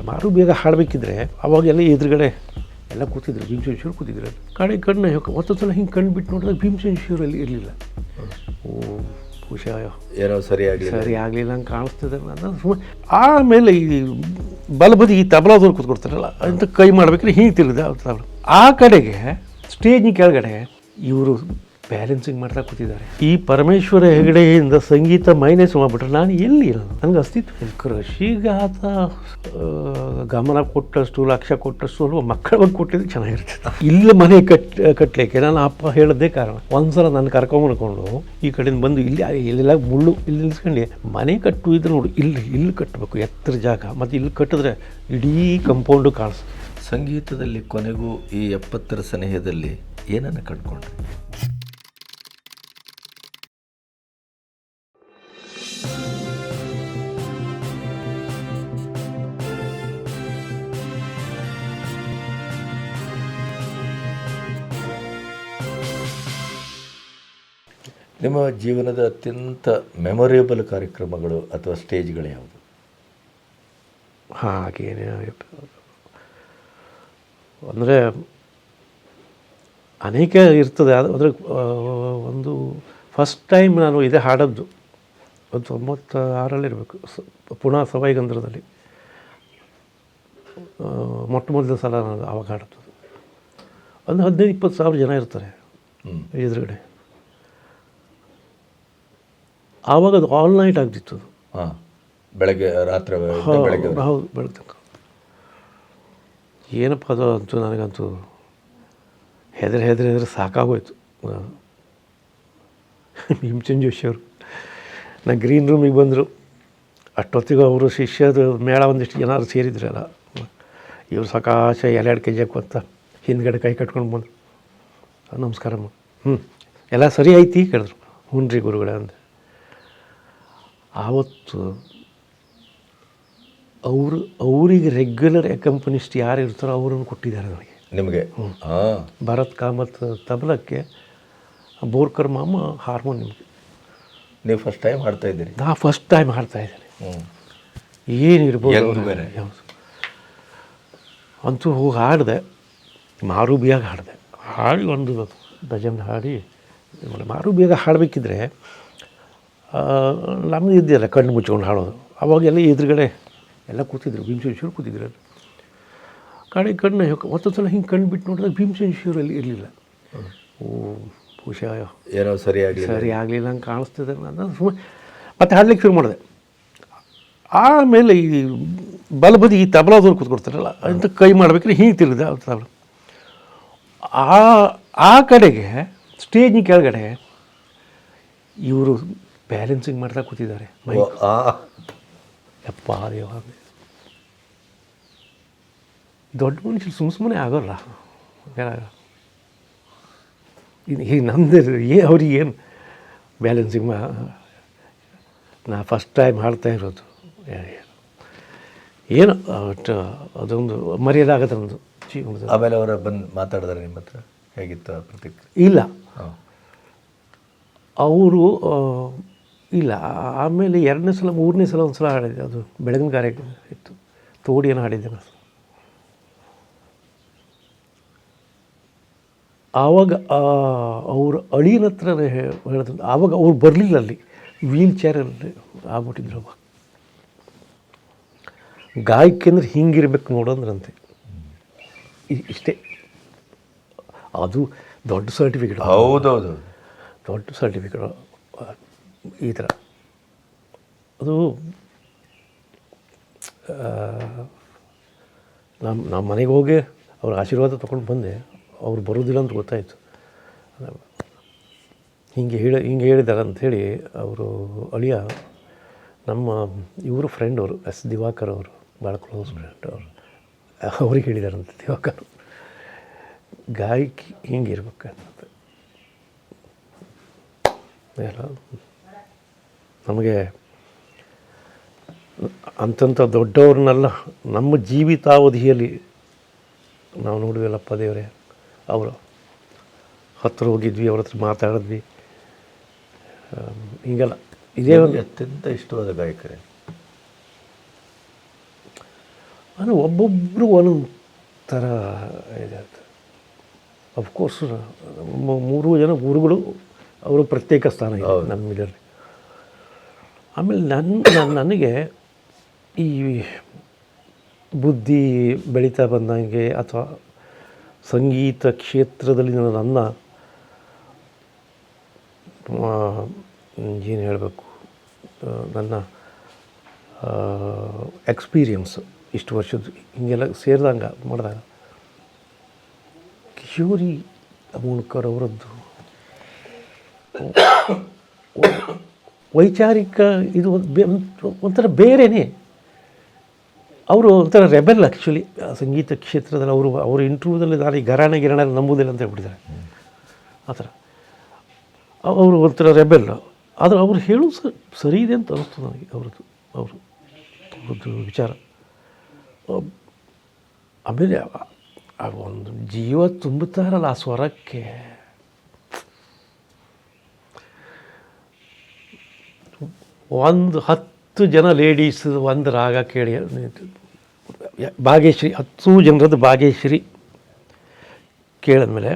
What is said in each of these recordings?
ಮಾರು ಬೇಗ ಹಾಡಬೇಕಿದ್ರೆ ಅವಾಗೆಲ್ಲ ಎದುರುಗಡೆ ಎಲ್ಲ ಕೂತಿದ್ರು, ಭೀಮಸೇನ್ ಶಿವರು ಕೂತಿದ್ರು. ಕಣ್ಣು ಒಂದೊಂದು ಸಲ ಹಿಂಗೆ ಕಣ್ಣು ಬಿಟ್ಟು ನೋಡಿದಾಗ ಭೀಮಸೇನ್ ಶಿವರಲ್ಲಿ ಇರಲಿಲ್ಲ. ಬಹುಶಃ ಏನೋ ಸರಿ ಆಗಲಿಲ್ಲ ಹಂಗೆ ಕಾಣಿಸ್ತದೆ ಅನ್ನೋದು ಸುಮ್ಮನೆ. ಆಮೇಲೆ ಈ ಬಲಬದಿ ಈ ತಬಲಾದವ್ರು ಕೂತ್ಕೊಡ್ತಾರಲ್ಲ ಅಂತ ಕೈ ಮಾಡ್ಬೇಕಾದ್ರೆ ಹಿಂಗೆ ತಿರುಗಿದೆ ತಬಲ. ಆ ಕಡೆಗೆ ಸ್ಟೇಜಿನ ಕೆಳಗಡೆ ಇವರು ಬ್ಯಾಲೆನ್ಸಿಂಗ್ ಮಾಡ್ತಾ ಕೂತಿದ್ದಾರೆ. ಈ ಪರಮೇಶ್ವರ ಹೆಗಡೆಯಿಂದ ಸಂಗೀತ ಮೈನಸ್ ಮಾಡಿಬಿಟ್ರೆ ನಾನು ಎಲ್ಲಿ ಇಲ್ಲ, ನನಗೆ ಅಸ್ತಿತ್ವ. ಕೃಷಿಗೆ ಆತ ಗಮನ ಕೊಟ್ಟಷ್ಟು, ಲಕ್ಷ್ಯ ಕೊಟ್ಟಷ್ಟು ಅಲ್ವ ಮಕ್ಕಳ ಬಗ್ಗೆ ಕೊಟ್ಟಿದ್ದು ಚೆನ್ನಾಗಿರ್ತದೆ. ಇಲ್ಲಿ ಮನೆ ಕಟ್ಟಲಿಕ್ಕೆ ನನ್ನ ಅಪ್ಪ ಹೇಳೋದೇ ಕಾರಣ. ಒಂದ್ಸಲ ನನ್ನ ಕರ್ಕೊಂಡ್ಕೊಂಡು ಈ ಕಡೆಯಿಂದ ಬಂದು ಇಲ್ಲಿ ಇಲ್ಲೆಲ್ಲ ಮುಳ್ಳು ಇಲ್ಲಿ ನಿಲ್ಸ್ಕೊಂಡು ಮನೆ ಕಟ್ಟು ಇದ್ರೆ ನೋಡು, ಇಲ್ಲಿ ಕಟ್ಟಬೇಕು ಎತ್ತರ ಜಾಗ, ಮತ್ತು ಇಲ್ಲಿ ಕಟ್ಟಿದ್ರೆ ಇಡೀ ಕಂಪೌಂಡು ಕಾಣಿಸ್ತದೆ. ಸಂಗೀತದಲ್ಲಿ ಕೊನೆಗೂ ಈ 70ರ ಸನಿಹದಲ್ಲಿ ಏನನ್ನು ಕಂಡುಕೊಂಡ್ರಿ? ನಿಮ್ಮ ಜೀವನದ ಅತ್ಯಂತ ಮೆಮೊರೇಬಲ್ ಕಾರ್ಯಕ್ರಮಗಳು ಅಥವಾ ಸ್ಟೇಜ್ಗಳು ಯಾವುದು? ಹಾಗೇನೇ ಅಂದರೆ ಅನೇಕ ಇರ್ತದೆ. ಆದರೆ ಒಂದು ಫಸ್ಟ್ ಟೈಮ್ ನಾನು ಇದೇ ಹಾಡದ್ದು 96ರಲ್ಲಿರಬೇಕು, ಪುಣೆ ಸವಾಯಿಗಂಧರದಲ್ಲಿ ಮೊಟ್ಟ ಮೊದಲ ಸಲ ನಾನು ಆವಾಗ ಹಾಡದ್ದು. ಒಂದು 15-20 ಸಾವಿರ ಜನ ಇರ್ತಾರೆ ಎದುರುಗಡೆ. ಆವಾಗ ಅದು ಆಲ್ ನೈಟ್ ಆಗ್ತಿತ್ತು. ಹಾಂ, ಬೆಳಗ್ಗೆ ರಾತ್ರಿ ಹೌದು, ಬೆಳಗ್ಗೆ ಏನಪ್ಪ ಅದು ಅಂತೂ ನನಗಂತೂ ಹೆದರಿ ಸಾಕಾಗೋಯ್ತು. ಭೀಮಸೇನ್ ಜೋಶಿಯವರು ನಾ ಗ್ರೀನ್ ರೂಮಿಗೆ ಬಂದರು. ಅಷ್ಟೊತ್ತಿಗೆ ಅವರು ಶಿಷ್ಯದ ಮೇಳ ಒಂದಿಷ್ಟು ಜನ ಸೇರಿದ್ರಲ್ಲ, ಇವರು ಸಕಾಶ 2 ಕೆಜಿ ಹಾಕುವಂತ ಹಿಂದ್ಗಡೆ ಕೈ ಕಟ್ಕೊಂಡು ಬಂದರು. ನಮಸ್ಕಾರ ಎಲ್ಲ ಸರಿ ಐತಿ ಕೇಳಿದ್ರು. ಹ್ಞೂ ರೀ ಗುರುಗಳೇ ಅಂದೆ. ಆವತ್ತು ಅವರಿಗೆ ರೆಗ್ಯುಲರ್ ಅಕಂಪನಿಸ್ಟ್ ಯಾರು ಇರ್ತಾರೋ ಅವರನ್ನು ಕೊಟ್ಟಿದ್ದಾರೆ ನನಗೆ. ನಿಮಗೆ? ಭರತ್ ಕಾಮತ್ ತಬಲಕ್ಕೆ, ಬೋರ್ಕರ್ ಮಾಮ ಹಾರ್ಮೋನಿಯಮ್ಗೆ. ನೀವು ಫಸ್ಟ್ ಟೈಮ್ ಹಾಡ್ತಾ ಇದ್ದೀರಿ? ನಾ ಫಸ್ಟ್ ಟೈಮ್ ಹಾಡ್ತಾ ಇದ್ದೇನೆ. ಏನಿರ್ಬೋದು ಬೇರೆ ಅಂತೂ ಹೋಗಿ ಹಾಡಿದೆ. ಮಾರುಬಿಯಾಗ ಹಾಡಿ ಒಂದು ಭಜನ್ ಹಾಡಿ. ಮಾರುಬಿಯಾಗ ಹಾಡಬೇಕಿದ್ರೆ ನಮ್ದು ಇದೆಯಲ್ಲ ಕಣ್ಣು ಮುಚ್ಕೊಂಡು ಹಾಡೋದು. ಅವಾಗೆಲ್ಲ ಎದುರುಗಡೆ ಎಲ್ಲ ಕೂತಿದ್ರು, ಭೀಮಸೇನ್ ಶಿವರು ಕೂತಿದ್ರು. ಕಣ್ಣು ಒಂದೊಂದು ಸಲ ಹಿಂಗೆ ಕಣ್ಣು ಬಿಟ್ಟು ನೋಡಿದಾಗ ಭೀಮಸೇನ್ ಶಿವರಲ್ಲಿ ಇರಲಿಲ್ಲ. ಬಹುಶಃ ಏನೋ ಸರಿ ಆಗಲಿಲ್ಲ ಹಂಗೆ ಕಾಣಿಸ್ತದೆ ಅನ್ನೋದು ಸುಮ್ಮನೆ. ಮತ್ತೆ ಹಾಡ್ಲಿಕ್ಕೆ ಶುರು ಮಾಡಿದೆ. ಆಮೇಲೆ ಈ ಬಲಬದಿ ಈ ತಬಲಾದವ್ರು ಕೂತ್ಕೊಡ್ತಾರಲ್ಲ ಅಂತ ಕೈ ಮಾಡ್ಬೇಕಾದ್ರೆ ಹಿಂಗೆ ತಿರುಗಿದೆ ತಬಲ. ಆ ಕಡೆಗೆ ಸ್ಟೇಜಿನ ಕೆಳಗಡೆ ಇವರು ಬ್ಯಾಲೆನ್ಸಿಂಗ್ ಮಾಡ್ತಾ ಕೂತಿದ್ದಾರೆ. ಯಪ್ಪ ದೇವ, ದೊಡ್ಡ ಮನುಷ್ಯರು ಸುಮ್ಮನೆ ಆಗೋಲ್ಲ. ಈಗ ನಮ್ಮದು ಅವ್ರಿಗೆ ಏನು ಬ್ಯಾಲೆನ್ಸಿಂಗ್ ನಾ ಫಸ್ಟ್ ಟೈಮ್ ಹಾಡ್ತಾ ಇರೋದು ಏನು ಅದೊಂದು ಮರ್ಯಾದಾಗತ್ತೆ ನಮ್ಮದು ಜೀವನದ. ಆಮೇಲೆ ಅವರ ಬಂದು ಮಾತಾಡಿದ್ರೆ ನಿಮ್ಮ ಹತ್ರ ಹೇಗಿತ್ತು ಪ್ರತಿಕ್ರಿಯೆ? ಇಲ್ಲ, ಅವರು ಇಲ್ಲ. ಆಮೇಲೆ 2ನೇ ಸಲ 3ನೇ ಸಲ ಒಂದು ಸಲ ಹಾಡಿದ್ದೆ. ಅದು ಬೆಳಗಿನ ಕಾರ್ಯಕ್ರಮ ಇತ್ತು, ತೋಡಿಯನ್ನು ಹಾಡಿದ್ದೆ ನಾನು. ಆವಾಗ ಅವ್ರ ಅಳಿಯನ ಹತ್ರ ಹೇಳಿದ್ರು. ಆವಾಗ ಅವ್ರು ಬರಲಿಲ್ಲ, ಅಲ್ಲಿ ವೀಲ್ ಚೇರಲ್ಲಿ ಆಗ್ಬಿಟ್ಟಿದ್ರು. ಅವಾಗ ಗಾಯಕಿ ಅಂದ್ರೆ ಹಿಂಗಿರ್ಬೇಕು ನೋಡಂದ್ರಂತೆ. ಇಷ್ಟೇ, ಅದು ದೊಡ್ಡ ಸರ್ಟಿಫಿಕೇಟ್. ಹೌದೌದು, ದೊಡ್ಡ ಸರ್ಟಿಫಿಕೇಟ್ ಈ ಥರ. ಅದು ನಮ್ಮ ಮನೆಗೆ ಹೋಗಿ ಅವ್ರ ಆಶೀರ್ವಾದ ತೊಗೊಂಡು ಬಂದೆ. ಅವ್ರು ಬರೋದಿಲ್ಲ ಅಂತ ಗೊತ್ತಾಯಿತು. ಹಿಂಗೆ ಹೇಳಿದ್ದಾರೆ ಅಂಥೇಳಿ ಅವರು ಅಳಿಯ ನಮ್ಮ ಇವರು ಫ್ರೆಂಡ್, ಅವರು ಎಸ್ ದಿವಾಕರ್ ಅವರು, ಭಾಳ ಕ್ಲೋಸ್ ಫ್ರೆಂಡ್ ಅವರು. ಅವ್ರಿಗೆ ಹೇಳಿದಾರಂತೆ ದಿವಾಕರ್, ಗಾಯಕಿ ಹಿಂಗೆ ಇರ್ಬೇಕಂತ. ಎಲ್ಲ ನಮಗೆ ಅಂಥ ದೊಡ್ಡವ್ರನ್ನೆಲ್ಲ ನಮ್ಮ ಜೀವಿತಾವಧಿಯಲ್ಲಿ ನಾವು ನೋಡಿದ್ವಲ್ಲಪ್ಪ ದೇವರೇ. ಅವರು ಹತ್ತಿರ ಹೋಗಿದ್ವಿ, ಅವ್ರ ಹತ್ರ ಮಾತಾಡಿದ್ವಿ, ಹೀಗೆಲ್ಲ. ಇದೇ ಒಂದು ಅತ್ಯಂತ ಇಷ್ಟವಾದ ಗಾಯಕರೇ? ಅಂದರೆ ಒಬ್ಬೊಬ್ಬರು ಒಂದೊಂದು ಥರ ಇದೆ. ಅಫ್ಕೋರ್ಸ್ ಮೂರು ಜನ ಗುರುಗಳು ಅವರು ಪ್ರತ್ಯೇಕ ಸ್ಥಾನ ಇದೆ ನಮ್ಮ ಇದರಲ್ಲಿ. ಆಮೇಲೆ ನನಗೆ ಈ ಬುದ್ಧಿ ಬೆಳೀತಾ ಬಂದಂಗೆ ಅಥವಾ ಸಂಗೀತ ಕ್ಷೇತ್ರದಲ್ಲಿ ನನ್ನ ಏನು ಹೇಳಬೇಕು, ನನ್ನ ಎಕ್ಸ್ಪೀರಿಯನ್ಸ್ ಇಷ್ಟು ವರ್ಷದ್ದು ಹಿಂಗೆಲ್ಲ ಸೇರಿದಂಗೆ ಮಾಡಿದಾಗ ಕಿಶೋರಿ ಅಮೋಣ್ಕರ್ ಅವರದ್ದು ವೈಚಾರಿಕ ಇದು ಒಂಥರ ಬೇರೆಯೇ. ಅವರು ಒಂಥರ ರೆಬೆಲ್ ಆ್ಯಕ್ಚುಲಿ ಸಂಗೀತ ಕ್ಷೇತ್ರದಲ್ಲಿ. ಅವರು ಇಂಟರ್ವ್ಯೂದಲ್ಲಿ ನಾನು ಈ ಗಿರಣ ನಂಬುವುದಿಲ್ಲ ಅಂತ ಹೇಳ್ಬಿಟ್ಟಿದ್ದಾರೆ. ಆ ಥರ ಅವರು ಒಂಥರ ರೆಬೆಲ್. ಆದರೆ ಅವ್ರು ಹೇಳೋದು ಸರಿ ಇದೆ ಅಂತ ಅನ್ನಿಸ್ತು ನನಗೆ. ಅವ್ರದ್ದು ವಿಚಾರ. ಆಮೇಲೆ ಆ ಒಂದು ಜೀವ ತುಂಬುತ್ತಾರಲ್ಲ ಆ ಸ್ವರಕ್ಕೆ. ಒಂದು 10 ಜನ ಲೇಡೀಸ್ ಒಂದು ರಾಗ ಕೇಳಿ, ಭಾಗ್ಯಶ್ರೀ 10 ಜನರದ್ದು ಭಾಗ್ಯಶ್ರೀ ಕೇಳಿದ್ಮೇಲೆ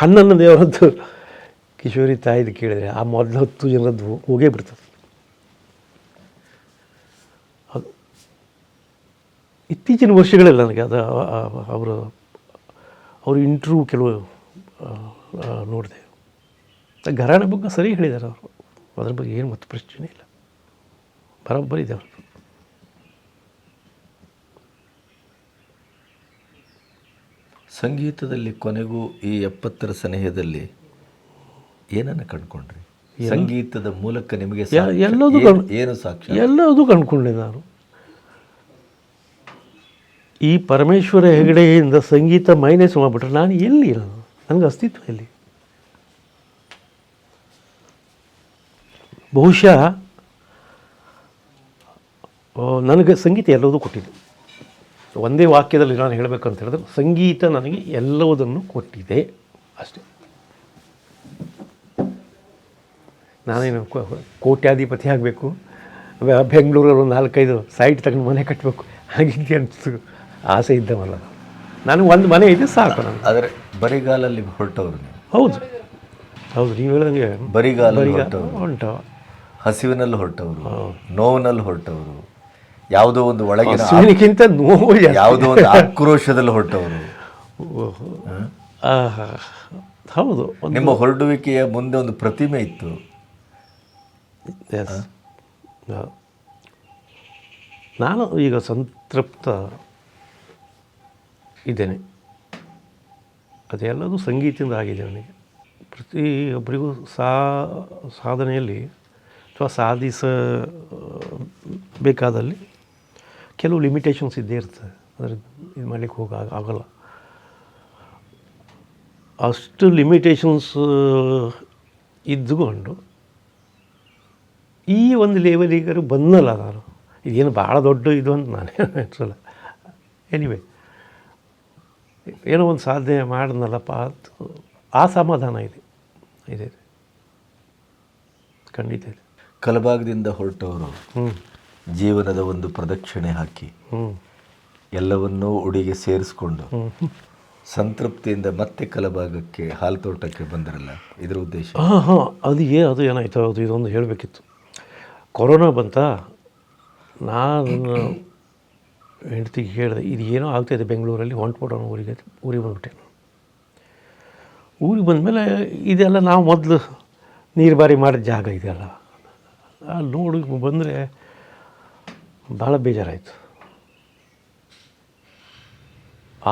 11 ದೇವರದ್ದು ಕಿಶೋರಿ ತಾಯಿದು ಕೇಳಿದರೆ ಆ ಮೊದಲು 10 ಜನರದ್ದು ಹೋಗೇ ಬಿಡ್ತದೆ. ಅದು ಇತ್ತೀಚಿನ ವರ್ಷಗಳಲ್ಲಿ ನನಗೆ ಅದು ಅವರು ಇಂಟ್ರ್ವ್ಯೂ ಕೆಲವು ನೋಡಿದೆ. ಘರಾಣೆ ಬಗ್ಗೆ ಸರಿ ಹೇಳಿದ್ದಾರೆ ಅವರು. ಅದ್ರ ಬಗ್ಗೆ ಏನು ಮತ್ತು ಪ್ರಶ್ನೆ ಇಲ್ಲ, ಬರೋಬ್ಬರಿದೆ ಅವ್ರದ್ದು. ಸಂಗೀತದಲ್ಲಿ ಕೊನೆಗೂ ಈ 70ರ ಸನಿಹದಲ್ಲಿ ಏನನ್ನು ಕಂಡುಕೊಂಡ್ರಿ? ಸಂಗೀತದ ಮೂಲಕ ನಿಮಗೆ ಏನು ಸಾಕ್ಷಿ? ಎಲ್ಲದೂ ಕಂಡುಕೊಂಡೆ ನಾನು. ಈ ಪರಮೇಶ್ವರ ಹೆಗಡೆಯಿಂದ ಸಂಗೀತ ಮೈನಸ್ ಮಾಡಿಬಿಟ್ರೆ ನಾನು ಎಲ್ಲಿ? ನನಗೆ ಅಸ್ತಿತ್ವ ಎಲ್ಲಿ? ಬಹುಶಃ ನನಗೆ ಸಂಗೀತ ಎಲ್ಲವೂ ಕೊಟ್ಟಿದೆ. ಒಂದೇ ವಾಕ್ಯದಲ್ಲಿ ನಾನು ಹೇಳಬೇಕಂತ ಹೇಳಿದ್ರೆ ಸಂಗೀತ ನನಗೆ ಎಲ್ಲವುದನ್ನು ಕೊಟ್ಟಿದೆ ಅಷ್ಟೇ. ನಾನೇನು ಕೋಟ್ಯಾಧಿಪತಿ ಆಗಬೇಕು, ಬೆಂಗಳೂರಲ್ಲಿ 4-5 ಸೈಟ್ ತಗೊಂಡು ಮನೆ ಕಟ್ಟಬೇಕು ಹಾಗೆ ಅನಿಸ್ತು. ಆಸೆ ಇದ್ದವಲ್ಲ ನನಗೆ ಒಂದು ಮನೆ ಇದೆ ಸಾಕು. ನಾನು ಆದರೆ ಬರಿಗಾಲಲ್ಲಿ ಹೊರಟವರು. ಹೌದು ನೀವು ಹೇಳಿದಂಗೆ ಬರಿಗಾಲ ಹೊಂಟವ, ಹಸಿವಿನಲ್ಲಿ ಹೊರಟವರು, ನೋವಿನಲ್ಲಿ ಹೊರಟವರು, ಯಾವುದೋ ಒಂದು ಒಳಗಿನ ಹಸಿವಿನಕ್ಕಿಂತ ನೋವು, ಯಾವುದೋ ಒಂದು ಆಕ್ರೋಶದಲ್ಲಿ ಹೊರಟವರು. ಹೌದು. ನಿಮ್ಮ ಹೊರಡುವಿಕೆಯ ಮುಂದೆ ಒಂದು ಪ್ರತಿಮೆ ಇತ್ತು. ನಾನು ಈಗ ಸಂತೃಪ್ತ ಇದ್ದೇನೆ. ಅದೆಲ್ಲದೂ ಸಂಗೀತದಿಂದ ಆಗಿದೆ ನನಗೆ. ಪ್ರತಿಯೊಬ್ಬರಿಗೂ ಸಾಧನೆಯಲ್ಲಿ ಅಥವಾ ಸಾಧಿಸಬೇಕಾದಲ್ಲಿ ಕೆಲವು ಲಿಮಿಟೇಷನ್ಸ್ ಇದ್ದೇ ಇರ್ತದೆ. ಅದ್ರ ಇದು ಮಾಡಲಿಕ್ಕೆ ಆಗಲ್ಲ. ಅಷ್ಟು ಲಿಮಿಟೇಷನ್ಸ್ ಇದ್ದುಕೊಂಡು ಈ ಒಂದು ಲೆವೆಲಿಗಾರು ಬಂದಲ್ಲ ನಾನು. ಇದೇನು ಭಾಳ ದೊಡ್ಡ ಇದು ಅಂತ ನಾನೇ ಅನ್ಸಲ್ಲ. ಎನಿವೆ ಏನೋ ಒಂದು ಸಾಧನೆ ಮಾಡಿದ್ನಲ್ಲಪ್ಪ ಅಂತ ಆ ಸಮಾಧಾನ ಇದೆ ಖಂಡಿತ ಇದೆ. ಕಲಬಾಗದಿಂದ ಹೊರಟವರು ಜೀವನದ ಒಂದು ಪ್ರದಕ್ಷಿಣೆ ಹಾಕಿ ಎಲ್ಲವನ್ನೂ ಉಡಿಗೆ ಸೇರಿಸ್ಕೊಂಡು ಸಂತೃಪ್ತಿಯಿಂದ ಮತ್ತೆ ಕಲಬಾಗಕ್ಕೆ ಹಾಲು ತೋಟಕ್ಕೆ ಬಂದರಲ್ಲ, ಇದರ ಉದ್ದೇಶ? ಅದು ಏನಾಯ್ತು, ಅದು ಇದೊಂದು ಹೇಳಬೇಕಿತ್ತು. ಕೊರೋನಾ ಬಂತ, ನಾನು ಹೆಂಡತಿಗೆ ಹೇಳಿದೆ ಇದು ಏನೋ ಆಗ್ತಾಯಿದೆ ಬೆಂಗಳೂರಲ್ಲಿ, ಹೊಂಟ್ಬಿಡೋಣ ಊರಿಗೆ ಬಂದುಬಿಟ್ಟೆ. ಊರಿಗೆ ಬಂದಮೇಲೆ ಇದೆಲ್ಲ ನಾವು ಮೊದಲು ನೀರು ಬಾರಿ ಮಾಡಿದ ಜಾಗ ಇದೆಯಲ್ಲ, ನೋಡಿ ಬಂದರೆ ಭಾಳ ಬೇಜಾರಾಯಿತು.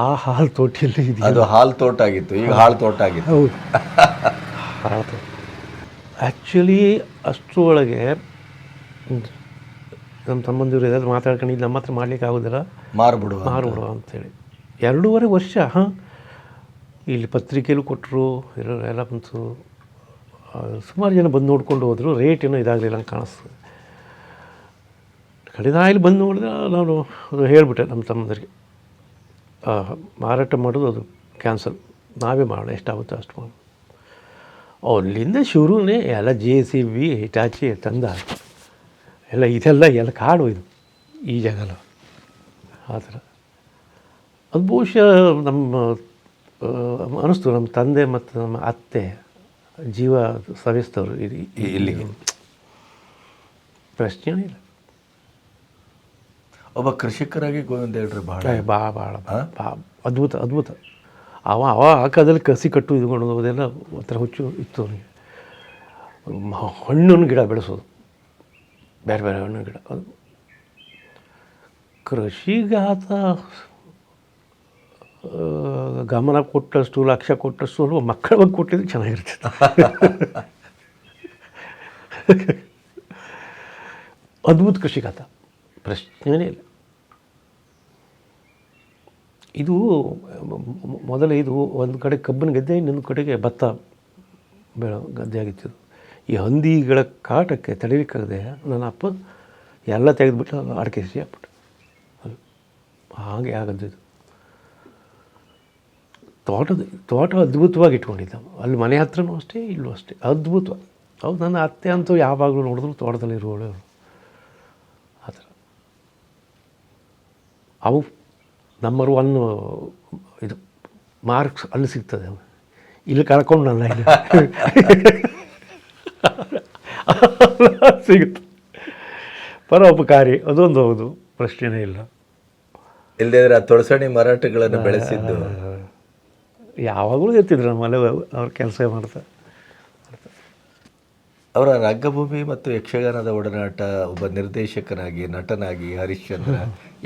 ಆ ಹಾಲು ತೋಟದಲ್ಲಿ ಅದು ಹಾಲು ತೋಟ ಆಗಿತ್ತು, ಈಗ ಹಾಳು ತೋಟ ಆಗಿತ್ತು. ಹೌದು, ಹಾಲು ತೋಟ. ಆ್ಯಕ್ಚುಲಿ ಅಷ್ಟರೊಳಗೆ ನಮ್ಮ ತಮ್ಮಂದಿರು ಏನಾದರೂ ಮಾತಾಡ್ಕೊಂಡು ಇದು ನಮ್ಮ ಹತ್ರ ಮಾಡಲಿಕ್ಕೆ ಆಗೋದಿಲ್ಲ, ಮಾರ್ಬಿಡುವ ಅಂಥೇಳಿ 2.5 ವರ್ಷ ಇಲ್ಲಿ ಪತ್ರಿಕೆಯಲ್ಲೂ ಕೊಟ್ಟರು, ಎಲ್ಲ ಬಂತು. ಸುಮಾರು ಜನ ಬಂದು ನೋಡ್ಕೊಂಡು ಹೋದರು. ರೇಟ್ ಏನೋ ಇದಾಗಲಿಲ್ಲ ಅಂತ ಕಾಣಿಸ್ತದೆ. ಕಡೆದ ಇಲ್ಲಿ ಬಂದು ನೋಡಿದ್ರೆ ನಾನು ಅದು ಹೇಳಿಬಿಟ್ಟೆ ನಮ್ಮ ತಮ್ಮಂದರಿಗೆ, ಮಾರಾಟ ಮಾಡೋದು ಅದು ಕ್ಯಾನ್ಸಲ್, ನಾವೇ ಮಾಡೋಣ, ಎಷ್ಟಾಗುತ್ತೋ ಅಷ್ಟು ಮಾಡೋಣ. ಅಲ್ಲಿಂದ ಶುರುನೇ ಎಲ್ಲ JCB ಹಿಟಾಚಿ ತಂದ ಎಲ್ಲ ಇದೆಲ್ಲ ಕಾಡು ಇದು ಈ ಜಾಗಲ್ಲ. ಆ ಥರ ಅದು ಬಹುಶಃ ನಮ್ಮ ಅನ್ನಿಸ್ತು ನಮ್ಮ ತಂದೆ ಮತ್ತು ನಮ್ಮ ಅತ್ತೆ ಜೀವ ಸವಿಸ್ತವರು ಇಲ್ಲಿಗೆ ಪ್ರಶ್ನೆನೇ ಇಲ್ಲ. ಒಬ್ಬ ಕೃಷಿಕರಾಗಿ ಗೋವಿಂದ ಹೇಳ್ರಿ ಭಾಳ ಅದ್ಭುತ ಅದ್ಭುತ. ಅವ ಆ ಕಾಲದಲ್ಲಿ ಕಸಿ ಕಟ್ಟು ಇದ್ಕೊಂಡು ಅದೆಲ್ಲ ಒಂಥರ ಹುಚ್ಚು ಇತ್ತು ಅವನಿಗೆ. ಹಣ್ಣಿನ ಗಿಡ ಬೆಳೆಸೋದು, ಬೇರೆ ಬೇರೆ ಹಣ್ಣಿನ ಗಿಡ. ಅದು ಕೃಷಿಗೆ ಆತ ಗಮನ ಕೊಟ್ಟಷ್ಟು, ಲಕ್ಷ್ಯ ಕೊಟ್ಟಷ್ಟು ಸ್ವಲ್ಪ ಮಕ್ಕಳ ಬಗ್ಗೆ ಕೊಟ್ಟಿದ್ದು ಚೆನ್ನಾಗಿರ್ತದೆ. ಅದ್ಭುತ ಕೃಷಿಗಾತ, ಪ್ರಶ್ನೆನೇ ಇಲ್ಲ. ಇದು ಮೊದಲೇ ಇದು ಒಂದು ಕಡೆ ಕಬ್ಬಿನ ಗದ್ದೆ, ಇನ್ನೊಂದು ಕಡೆಗೆ ಭತ್ತ ಬೆಳೆ ಗದ್ದೆ ಆಗಿತ್ತು. ಈ ಹಂದಿಗಳ ಕಾಟಕ್ಕೆ ತಡೀಲಿಕ್ಕಾಗದೆ ನನ್ನ ಅಪ್ಪ ಎಲ್ಲ ತೆಗೆದುಬಿಟ್ಟು ಅಡಿಕೆ ಸಸಿ ಹಾಕ್ಬಿಟ್ಟು ಅದು ಹಾಗೆ ಆಗದ್ದು. ತೋಟ ಅದ್ಭುತವಾಗಿ ಇಟ್ಕೊಂಡಿದ್ದ. ಅಲ್ಲಿ ಮನೆ ಹತ್ರನೂ ಅಷ್ಟೇ, ಇಲ್ಲೂ ಅಷ್ಟೇ ಅದ್ಭುತ. ಹೌದು, ನನ್ನ ಅತ್ತೆ ಅಂತೂ ಯಾವಾಗಲೂ ನೋಡಿದ್ರು ತೋಟದಲ್ಲಿ ಇರುವಳು ಆ ಥರ. ಅವು ನಂಬರ್ 1 ಇದು ಮಾರ್ಕ್ಸ್ ಅಲ್ಲಿ ಸಿಗ್ತದೆ. ಇಲ್ಲಿ ಕಳ್ಕೊಂಡು ನನ್ನ ಇಲ್ಲಿ ಸಿಗುತ್ತೆ. ಪರೋಪಕಾರಿ ಅದೊಂದು, ಹೌದು, ಪ್ರಶ್ನೆನೇ ಇಲ್ಲ. ಇಲ್ಲದೇ ತೊಳಸಣಿ ಮರಾಠಗಳನ್ನು ಬೆಳೆಸಿದ್ದು ಯಾವಾಗಲೂ ಇರ್ತಿದ್ರು ನಮ್ಮಲ್ಲಿ ಅವ್ರ ಕೆಲಸ ಮಾಡ್ತಾರೆ. ಅವರ ರಂಗಭೂಮಿ ಮತ್ತು ಯಕ್ಷಗಾನದ ಒಡನಾಟ, ಒಬ್ಬ ನಿರ್ದೇಶಕನಾಗಿ, ನಟನಾಗಿ, ಹರಿಶ್ಚಂದ್ರ,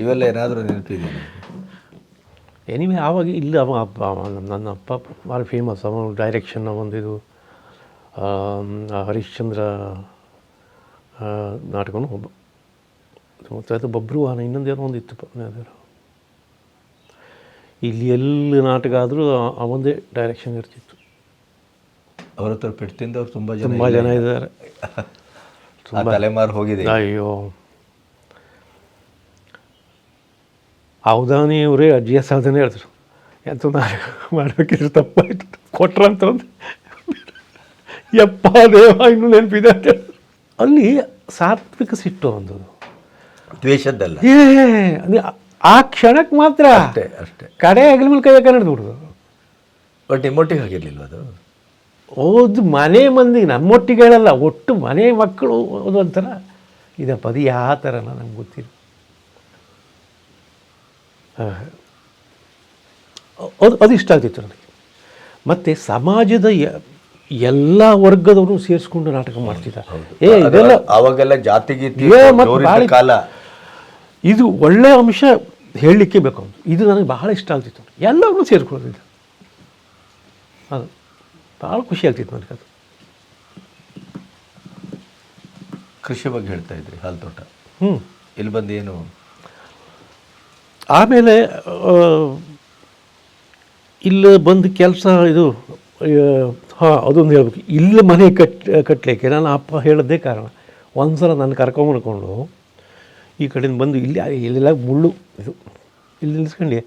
ಇವೆಲ್ಲ ಏನಾದರೂ ನೆನಪಿದೆ? ಎನಿವೆ ಆವಾಗ ಇಲ್ಲಿ ನನ್ನ ಅಪ್ಪ ಭಾಳ ಫೇಮಸ್. ಅವನು ಡೈರೆಕ್ಷನ್ ಒಂದಿದು ಹರಿಶ್ಚಂದ್ರ ನಾಟಕನೂ ಒಬ್ಬ ಮತ್ತು ಬಬ್ರುವಾಹನ ಇನ್ನೊಂದೇನೋ ಒಂದಿತ್ತು. ಇಲ್ಲಿ ಎಲ್ಲಿ ನಾಟಕ ಆದರೂ ಅವನದೇ ಡೈರೆಕ್ಷನ್ ಇರ್ತಿತ್ತು. ಅವ್ರ ಹತ್ರ ಪೆಟ್ಟಿಂದವ್ರು ತುಂಬ ಜನ ಇದ್ದಾರೆ. ತುಂಬ ತಲೆಮಾರು ಹೋಗಿದೆ. ಅಯ್ಯೋ, ಹೌದಾನಿ ಇವರೇ ಅಜ್ಜಿಯ ಸಾಧನೆ ಹೇಳಿದ್ರು. ಎಂತ ನಾಟಕ ಮಾಡಬೇಕಿದ್ರು ತಪ್ಪಾಯ್ತು ಕೊಟ್ರಂತಂದು ಯಪ್ಪ ದೇವ ಇನ್ನೂ ನೆನಪಿದೆ ಅಂತ. ಅಲ್ಲಿ ಸಾತ್ವಿಕ ಸಿಟ್ಟು ಒಂದು, ದ್ವೇಷದ್ದಲ್ಲ, ಆ ಕ್ಷಣಕ್ಕೆ ಮಾತ್ರ ಅಷ್ಟೇ ಅಷ್ಟೇ. ಕಡೆ ಆಗಲ ಮೇಲೆ ಕೈಯಾಗ ನಡೆದ್ಬಿಡ್ದು. ಬಟ್ ನಿಮ್ಮೊಟ್ಟಿಗೆ ಆಗಿರಲಿಲ್ಲ ಅದು. ಹೌದು, ಮನೆ ಮಂದಿ ನಮ್ಮೊಟ್ಟಿಗೆ ಹೇಳಲ್ಲ, ಒಟ್ಟು ಮನೆ ಮಕ್ಕಳು ಅದು ಒಂಥರ ಇದಪ್ಪ. ಅದು ಯಾವ ಥರನ ನಮ್ಗೆ ಗೊತ್ತಿಲ್ಲ. ಅದು ಇಷ್ಟ ಆಗ್ತಿತ್ತು ನನಗೆ. ಮತ್ತು ಸಮಾಜದ ಎಲ್ಲ ವರ್ಗದವರು ಸೇರಿಸ್ಕೊಂಡು ನಾಟಕ ಮಾಡ್ತಿದ್ದ. ಇದೆಲ್ಲ ಅವಾಗೆಲ್ಲ ಜಾತಿಗೆ ಕಾಲ. ಇದು ಒಳ್ಳೆಯ ಅಂಶ ಹೇಳಲಿಕ್ಕೆ ಬೇಕು. ಇದು ನನಗೆ ಬಹಳ ಇಷ್ಟ ಆಗ್ತಿತ್ತು. ಎಲ್ಲರೂ ಸೇರಿಕೊಳ್ಳೋದಿದ್ದು ಅದು ಭಾಳ ಖುಷಿ ಆಗ್ತಿತ್ತು ನನಗೆ. ಅದು ಕೃಷಿ ಬಗ್ಗೆ ಹೇಳ್ತಾ ಇದ್ರಿ, ಹಾಲು ತೋಟ. ಇಲ್ಲಿ ಬಂದು ಏನು ಆಮೇಲೆ ಇಲ್ಲಿ ಬಂದು ಕೆಲಸ ಇದು ಅದೊಂದು ಹೇಳ್ಬೇಕು. ಇಲ್ಲಿ ಮನೆ ಕಟ್ಟಲಿಕ್ಕೆ ನನ್ನ ಅಪ್ಪ ಹೇಳೋದೇ ಕಾರಣ. ಒಂದು ಸಲ ನನ್ನ ಕರ್ಕೊಂಬಂದ್ಕೊಂಡು ಈ ಕಡೆಯಿಂದ ಬಂದು ಇಲ್ಲೆಲ್ಲ ಮುಳ್ಳು ಇದು ಇಲ್ಲಿ ನಿಲ್ಸ್ಕೊಂಡು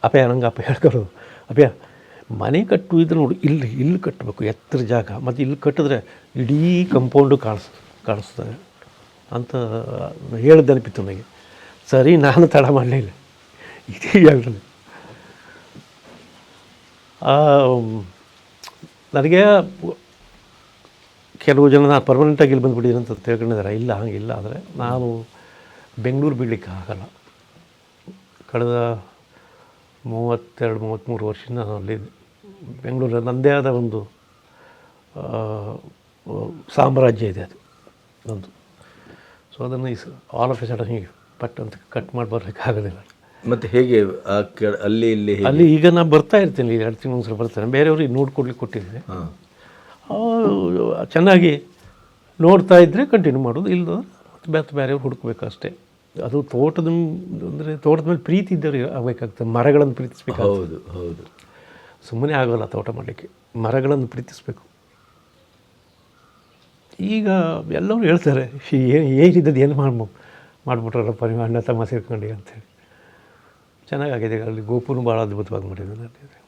ಅಪ್ಪ ನಂಗೆ ಅಪ್ಪ ಹೇಳ್ಕೊಡೋದು, ಅಪ್ಪ ಮನೆ ಕಟ್ಟು ಇದ್ರೆ ನೋಡಿ, ಇಲ್ಲಿ ಕಟ್ಟಬೇಕು, ಎತ್ತರ ಜಾಗ, ಮತ್ತು ಇಲ್ಲಿ ಕಟ್ಟಿದ್ರೆ ಇಡೀ ಕಂಪೌಂಡು ಕಾಣಿಸ್ತದೆ ಅಂತ ಹೇಳಿದ ನೆನಪಿತ್ತು ನನಗೆ. ಸರಿ, ನಾನು ತಡ ಮಾಡಲಿಲ್ಲ. ಇದೇ ಹೇಳಿದೆ ನನಗೆ. ಕೆಲವು ಜನ ನಾನು ಪರ್ಮನೆಂಟಾಗಿ ಇಲ್ಲಿ ಬಂದುಬಿಟ್ಟಿದ್ದೀನಿ ಅಂತ ತಿಳ್ಕೊಂಡಿದ್ದಾರೆ. ಇಲ್ಲ, ಹಂಗಿಲ್ಲ. ಆದರೆ ನಾನು ಬೆಂಗಳೂರು ಬಿಡಲಿಕ್ಕೆ ಆಗಲ್ಲ. ಕಳೆದ 32-33 ವರ್ಷದಿಂದ ನಾನು ಅಲ್ಲಿದ್ದೆ. ಬೆಂಗಳೂರಲ್ಲಿ ನನ್ನದೇ ಆದ ಒಂದು ಸಾಮ್ರಾಜ್ಯ ಇದೆ, ಅದು ನಂದು. ಸೊ ಅದನ್ನು ಆಲ್ ಆಫ್ ಎ ಸಡನ್ ಹೀಗೆ ಪಟ್ ಅಂತ ಕಟ್ ಮಾಡಿ ಬರಲಿಕ್ಕಾಗೋದಿಲ್ಲ. ಮತ್ತು ಹೇಗೆ ಅಲ್ಲಿ ಈಗ ನಾನು ಬರ್ತಾ ಇರ್ತೀನಿ, 2 ತಿಂಗಳು ಒಂದ್ಸಲ ಬರ್ತೇನೆ. ಬೇರೆಯವ್ರಿಗೆ ನೋಡ್ಕೊಡ್ಲಿಕ್ಕೆ ಕೊಟ್ಟಿದ್ದೀನಿ. ಚೆನ್ನಾಗಿ ನೋಡ್ತಾ ಇದ್ದರೆ ಕಂಟಿನ್ಯೂ ಮಾಡೋದು, ಇಲ್ಲದ ಮತ್ತು ಬೇರೆಯವ್ರು ಹುಡುಕ್ಬೇಕು ಅಷ್ಟೇ. ಅದು ತೋಟದ ಅಂದರೆ ತೋಟದ ಮೇಲೆ ಪ್ರೀತಿ ಇದ್ದವ್ರು ಆಗಬೇಕಾಗ್ತದೆ. ಮರಗಳನ್ನು ಪ್ರೀತಿಸ್ಬೇಕು. ಹೌದು ಹೌದು, ಸುಮ್ಮನೆ ಆಗೋಲ್ಲ ತೋಟ ಮಾಡಲಿಕ್ಕೆ, ಮರಗಳನ್ನು ಪ್ರೀತಿಸಬೇಕು. ಈಗ ಎಲ್ಲರೂ ಹೇಳ್ತಾರೆ, ಏನಿದ್ದದ್ದು ಏನು ಮಾಡಿಬಿಟ್ರಲ್ಲಪ್ಪ ನೀವು ಅಣ್ಣ ತಮ್ಮ ಸೇರ್ಕೊಂಡು ಅಂತೇಳಿ. ಚೆನ್ನಾಗಾಗಿದೆ. ಅಲ್ಲಿ ಗೋಪುನು ಭಾಳ ಅದ್ಭುತವಾಗಿ ಮಾಡಿದ್ದಾರೆ.